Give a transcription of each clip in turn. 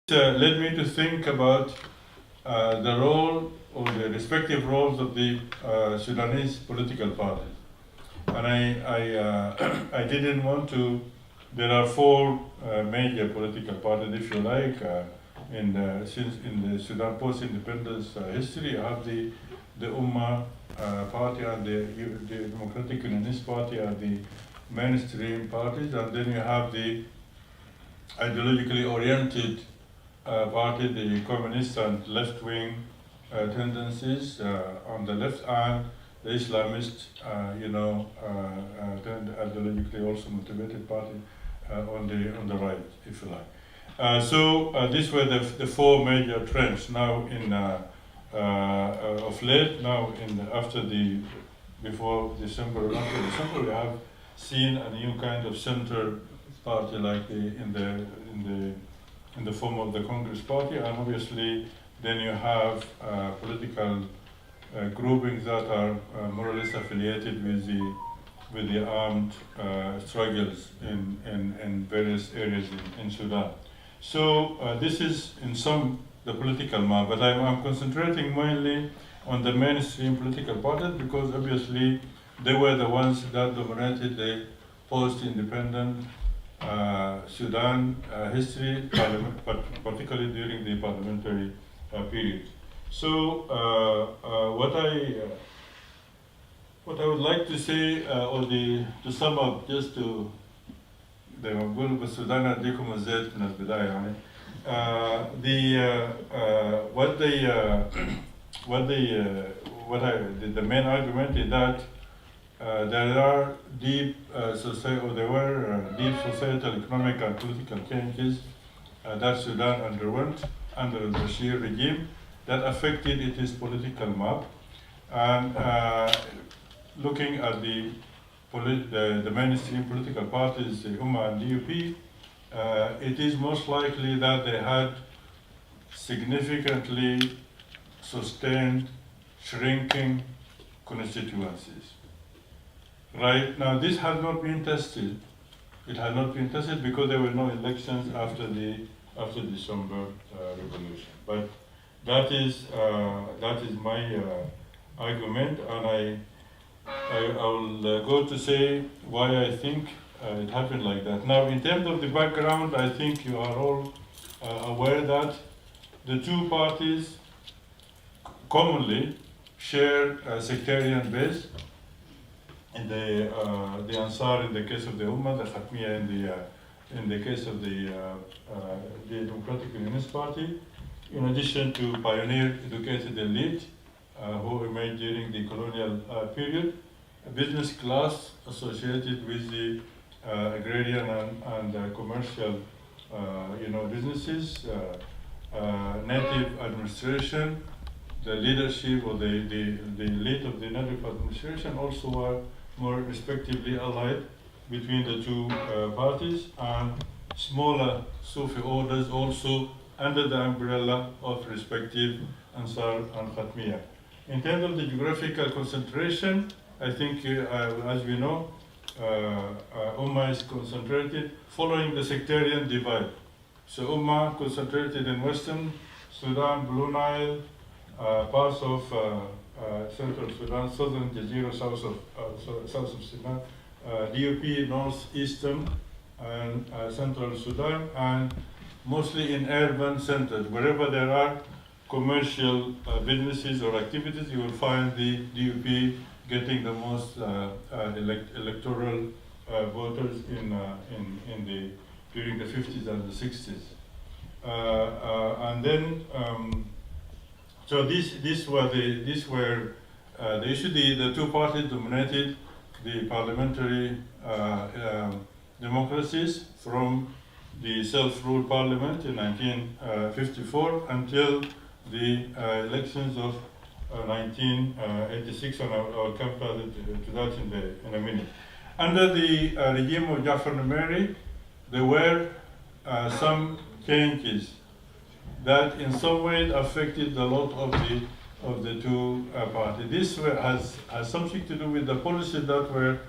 Led me to think about the role or the respective roles of the Sudanese political parties. And I didn't want to, there are four major political parties, if you like, in the Sudan post-independence history. You have the Ummah party and the Democratic Unionist Party are the mainstream parties, and then you have the ideologically oriented party, the communist and left-wing tendencies on the left, and the Islamist, ideologically also motivated party on the right, if you like. So these were the four major trends. Now in of late, now before December or after December, we have seen a new kind of center party, like in the form of the Congress Party, and obviously then you have political groupings that are more or less affiliated with the armed struggles in various areas in Sudan. So this is in some the political map, but I'm concentrating mainly on the mainstream political parties because obviously they were the ones that dominated the post-independent Sudan history, but particularly during the parliamentary period. So what I would like to say, to sum up, just to زي ما بقول بالسودان اديكم الزيت من البدايه يعني the main argument is that there are deep deep societal, economic, and political changes that Sudan underwent under the Bashir regime that affected its political map. And looking at the mainstream political parties, the Ummah and DUP, it is most likely that they had significantly sustained shrinking constituencies. Right now, this has not been tested. It had not been tested because there were no elections after December revolution. But that is my argument, and I will go to say why I think it happened like that. Now, in terms of the background, I think you are all aware that the two parties commonly share a sectarian base. In the Ansar, in the case of the Ummah, the Khatmiya in the case of the Democratic Unionist Party, in addition to pioneer educated elite who emerged during the colonial period, a business class associated with the agrarian and commercial businesses, native administration, the leadership or the elite of the native administration also were more respectively allied between the two parties, and smaller Sufi orders also under the umbrella of respective Ansar and Khatmiya. In terms of the geographical concentration, I think, as we know, Ummah is concentrated following the sectarian divide. So Ummah concentrated in Western Sudan, Blue Nile, parts of Central Sudan, Southern Jazeera, south of Sudan, DUP, northeastern and Central Sudan, and mostly in urban centers. Wherever there are commercial businesses or activities, you will find the DUP getting the most electoral voters during the 50s and the 60s. And then, so these were the issue. The two parties dominated the parliamentary democracies from the self-ruled parliament in 1954 until the elections of 1986, and I'll come to that in a minute. Under the regime of Jafar Numeri, there were some changes that in some way affected a lot of the two parties. This has something to do with the policies that were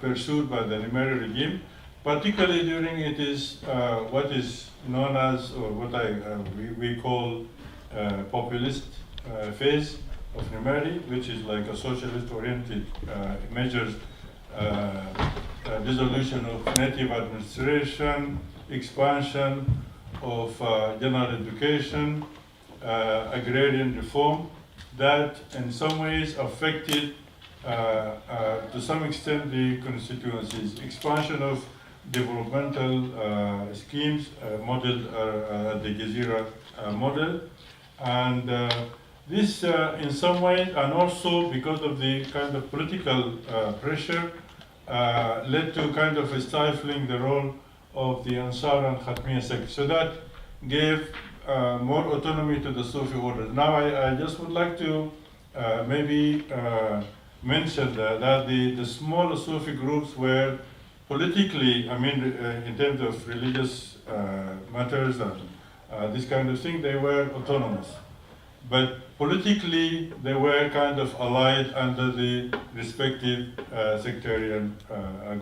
pursued by the Numeri regime, particularly during it is what is known as, or what we call populist phase of Numeri, which is like a socialist-oriented measures, dissolution of native administration, expansion of general education, agrarian reform, that in some ways affected to some extent the constituencies, expansion of developmental schemes modeled the Gezira model, and this in some ways, and also because of the kind of political pressure, led to kind of a stifling the role of the Ansar and Khatmiya sect. So that gave more autonomy to the Sufi orders. Now I just would like to maybe mention that the smaller Sufi groups were politically, I mean, in terms of religious matters and this kind of thing, they were autonomous. But politically, they were kind of allied under the respective sectarian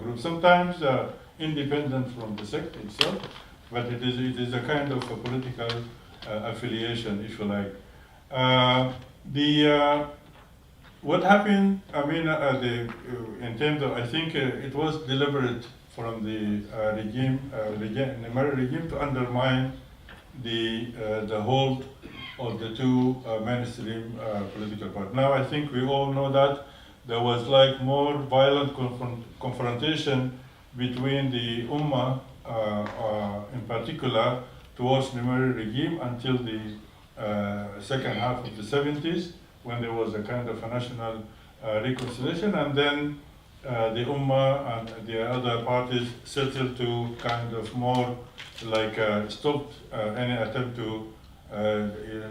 groups, sometimes independent from the sect itself, but it is a kind of a political affiliation, if you like. What happened, I mean, in terms of, I think it was deliberate from the Numeri regime to undermine the hold of the two mainstream political parties. Now I think we all know that there was like more violent confrontation between the Ummah in particular towards Numeri regime until the second half of the 70s, when there was a kind of a national reconciliation, and then the Ummah and the other parties settled to kind of more like stopped any attempt to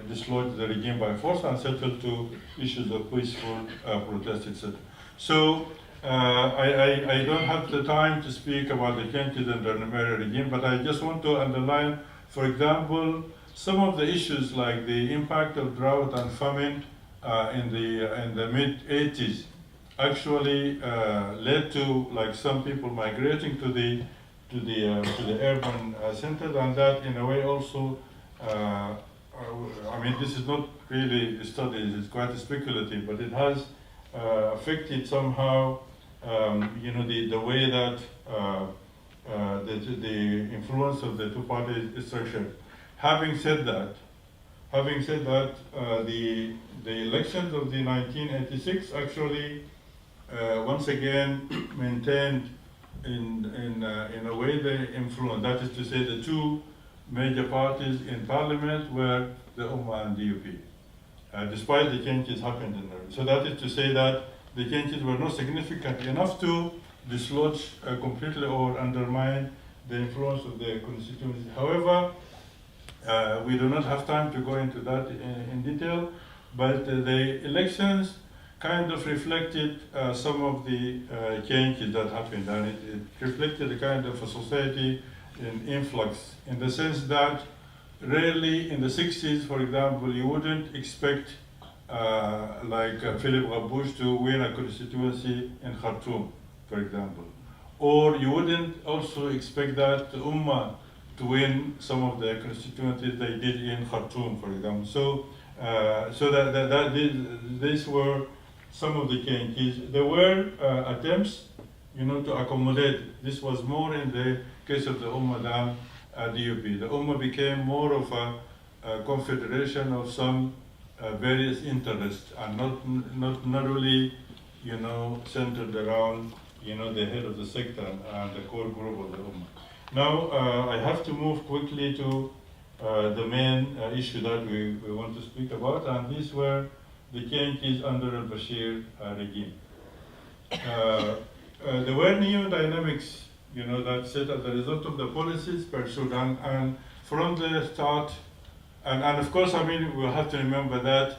dislodge the regime by force and settled to issues of peaceful protest, etc. So I don't have the time to speak about the changes in the Numeri regime, but I just want to underline, for example, some of the issues like the impact of drought and famine in the mid-80s actually led to like some people migrating to the urban centers, and that in a way also I mean, this is not really studied, it's quite speculative, but it has affected somehow the way that the influence of the two parties is structured. Having said that, the elections of the 1986 actually once again maintained in a way the influence. That is to say, the two major parties in parliament were the Ummah and DUP, despite the changes happened in there. So that is to say that the changes were not significant enough to dislodge completely or undermine the influence of the constituency. However, we do not have time to go into that in detail, but the elections kind of reflected some of the changes that happened, and it reflected a kind of a society in influx, in the sense that rarely in the 60s, for example, you wouldn't expect like Philip Gharbouch to win a constituency in Khartoum, for example. Or you wouldn't also expect that the Ummah to win some of the constituencies they did in Khartoum, for example. So, these were some of the changes. There were attempts, to accommodate. This was more in the case of the Ummah than DUP. The Ummah became more of a confederation of some various interests, and not really, centered around, the head of the sector and the core group of the Ummah. Now, I have to move quickly to the main issue that we want to speak about, and these were the changes under al-Bashir regime. There were new dynamics, that set as a result of the policies pursued, and from the start, and of course, I mean, we'll have to remember that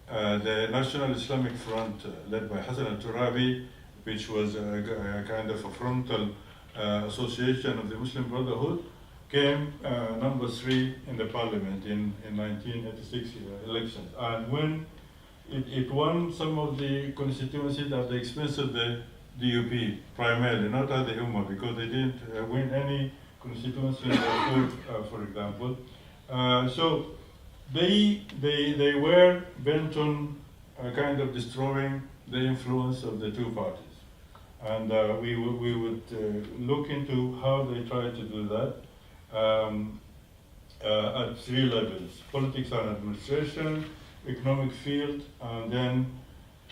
the National Islamic Front, led by Hassan al-Turabi, which was a kind of a frontal association of the Muslim Brotherhood, came number 3 in the parliament in 1986 elections. And when it won some of the constituencies at the expense of the DUP primarily, not as the Ummah, because they didn't win any constituency in Darfur, for example. So they were bent on kind of destroying the influence of the two parties. And we would look into how they tried to do that at three levels: politics and administration, economic field, and then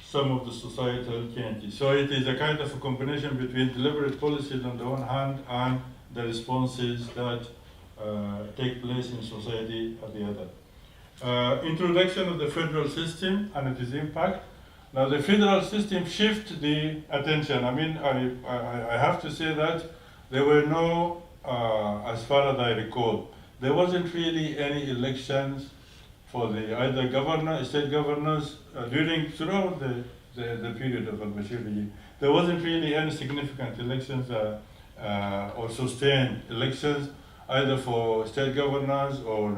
some of the societal changes. So it is a kind of a combination between deliberate policies on the one hand and the responses that take place in society at the other. Introduction of the federal system and its impact. Now the federal system shifted the attention. I mean, I have to say that there were no, as far as I recall, there wasn't really any elections for the either governor, state governors throughout the period of al-Bashir regime. There wasn't really any significant elections or sustained elections either for state governors or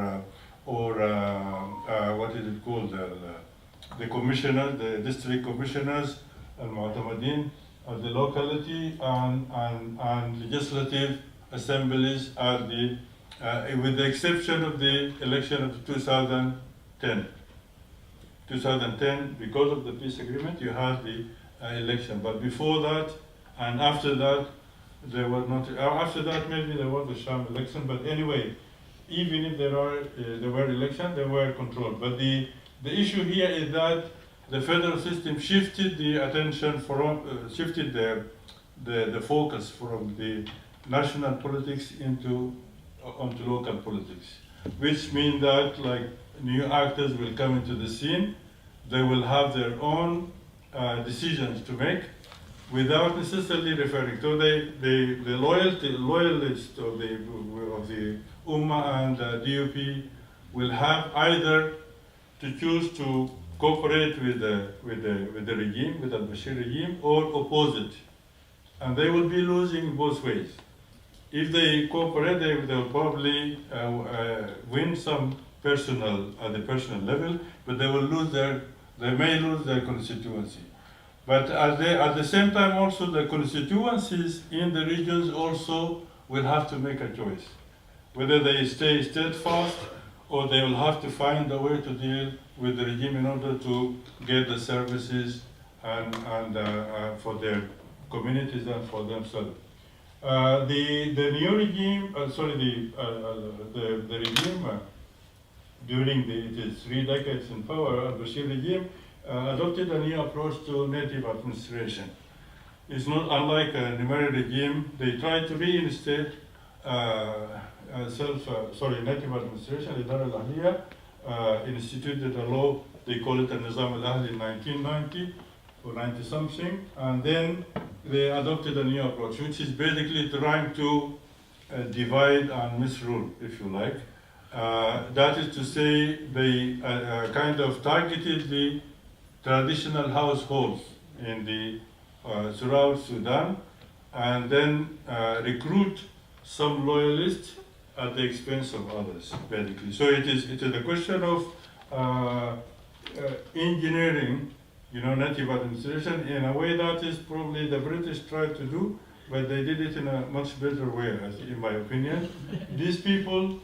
what is it called, the commissioners, the district commissioners, al-Mu'tamadin of the locality, and legislative assemblies at the with the exception of the election of 2010. 2010, because of the peace agreement, you had the election. But before that and after that, there was not. After that, maybe there was a sham election. But anyway, even if there were elections, they were controlled. But the issue here is that the federal system shifted the attention from, shifted the focus from the national politics onto local politics, which means that like new actors will come into the scene. They will have their own decisions to make without necessarily referring to the loyalists of the Ummah and DUP will have either to choose to cooperate with the regime, with the Bashir regime, or oppose it, and they will be losing both ways. If they cooperate, they will probably win some at the personal level, but they may lose their constituency. But at the same time, also the constituencies in the regions also will have to make a choice, whether they stay steadfast or they will have to find a way to deal with the regime in order to get the services and for their communities and for themselves. The new regime, the regime during its 3 decades in power, al-Bashir regime adopted a new approach to native administration. It's not unlike a Numeri regime. They tried to reinstate native administration, Idara al-Ahliya, instituted a law, they call it al-Nizam al-Ahli in 1990 or 90 something, and then they adopted a new approach, which is basically trying to divide and misrule, if you like. That is to say, they kind of targeted the traditional households in the throughout Sudan, and then recruit some loyalists at the expense of others, basically. So it is a question of engineering, native administration in a way that is probably the British tried to do, but they did it in a much better way, in my opinion. These people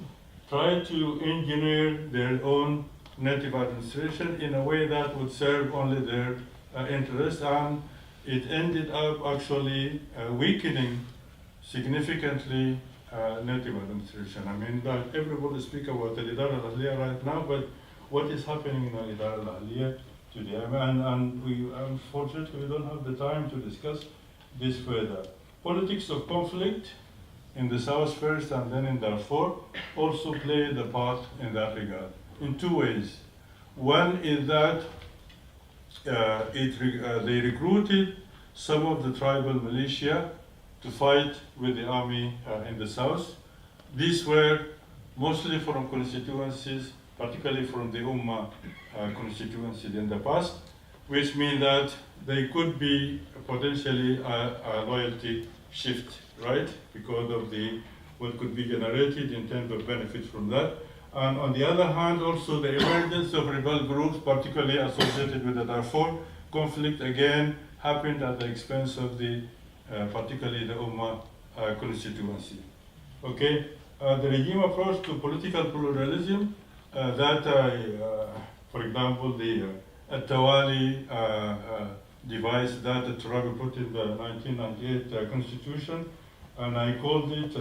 tried to engineer their own native administration in a way that would serve only their interests, and it ended up actually weakening significantly native administration. I mean, that everybody speaks about the Idara al-Ahliya right now, but what is happening in Idara al-Ahliya today? And we, unfortunately, we don't have the time to discuss this further. Politics of conflict in the south first and then in Darfur also played a part in that regard, in 2 ways. One is that they recruited some of the tribal militia to fight with the army in the south. These were mostly from constituencies, particularly from the Ummah constituencies in the past, which means that they could be potentially a loyalty shift, right? Because of what could be generated in terms of benefits from that. And on the other hand, also the emergence of rebel groups, particularly associated with the Darfur conflict, again happened at the expense of the, particularly the Ummah constituency. Okay, the regime approach to political pluralism, for example, the Tawali device that Turabi put in the 1998 constitution, and I called it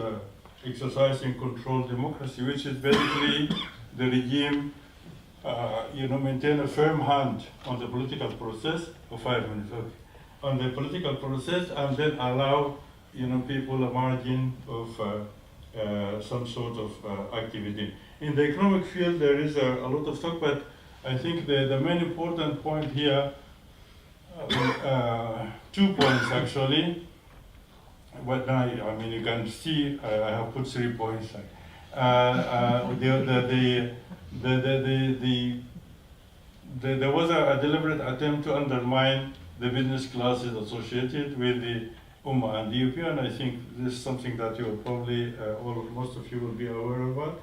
exercising controlled democracy, which is basically the regime, maintain a firm hand on the political process, on the political process, and then allow, people a margin of some sort of activity. In the economic field, there is a lot of talk, but I think the main important point here, 2 points actually. What I mean, you can see I have put 3 points. There was a deliberate attempt to undermine the business classes associated with the Ummah and DUP, and I think this is something that you will probably, most of you will be aware about,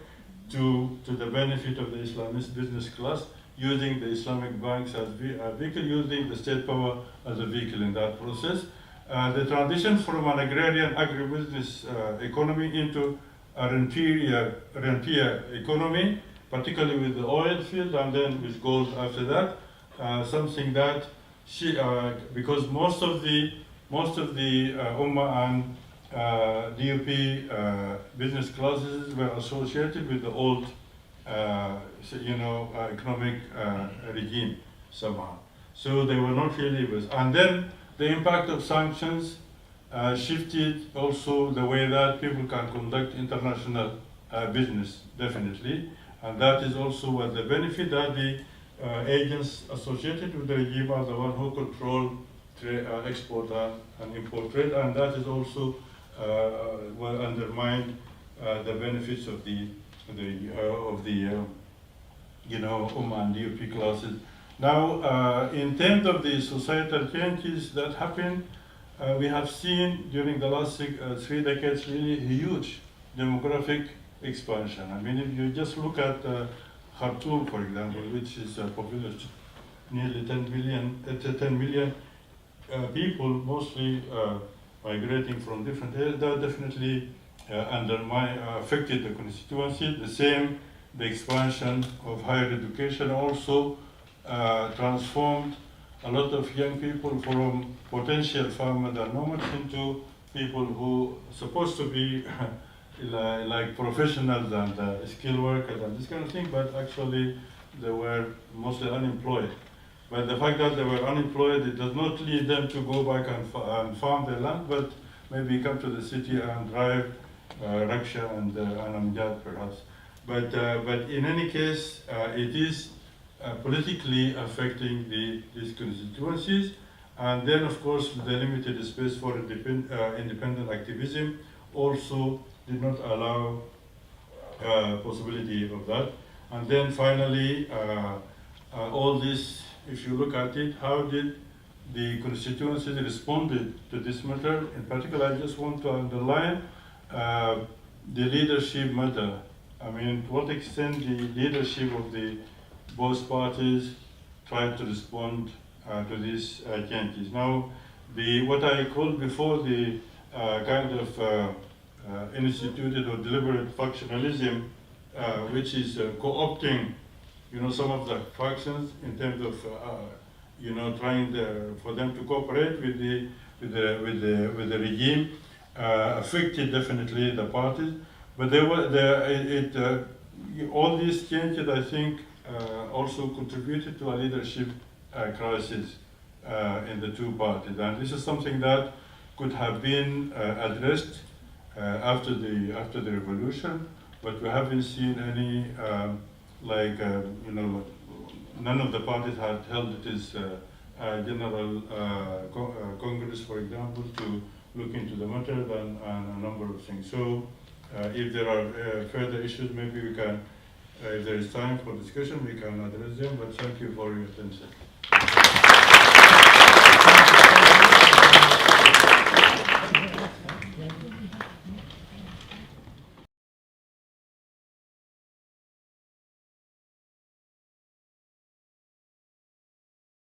to the benefit of the Islamist business class, using the Islamic banks as a vehicle, using the state power as a vehicle in that process. The transition from an agrarian agribusiness economy into a rentier economy, particularly with the oil field and then with gold after that, something that because most of the Ummah and DUP business classes were associated with the old, economic regime somehow. So they were not really with. And then the impact of sanctions shifted also the way that people can conduct international business, definitely. And that is also what the benefit that the agents associated with the regime are the one who control export and import trade, and that is also will undermine the benefits of the Ummah and DUP classes. Now, in terms of the societal changes that happened, we have seen during the last 3 decades really huge demographic expansion. I mean, if you just look at Khartoum, for example, which is a population nearly 10 million people, mostly migrating from different areas, that definitely affected the constituency. The same, the expansion of higher education also transformed a lot of young people from potential farmers and nomads into people who are supposed to be like professionals and skilled workers and this kind of thing, but actually they were mostly unemployed. But the fact that they were unemployed, it does not lead them to go back and farm their land, but maybe come to the city and drive rickshaw and amjad perhaps. But in any case, it is politically affecting these constituencies. And then, of course, the limited space for independent activism also did not allow possibility of that. And then finally, all this, if you look at it, how did the constituencies responded to this matter? In particular, I just want to underline the leadership matter. I mean, to what extent the leadership of the both parties tried to respond to these changes. Now, what I called before the kind of instituted or deliberate factionalism, which is co-opting, some of the factions in terms of, trying for them to cooperate with the regime, affected definitely the parties. But all these changes, I think, also contributed to a leadership crisis in the 2 parties, and this is something that could have been addressed after the revolution, but we haven't seen any none of the parties had held this general congress, for example, to look into the matter and a number of things. So if there are further issues, maybe we can, if there is time for discussion, we can address them, but thank you for your attention.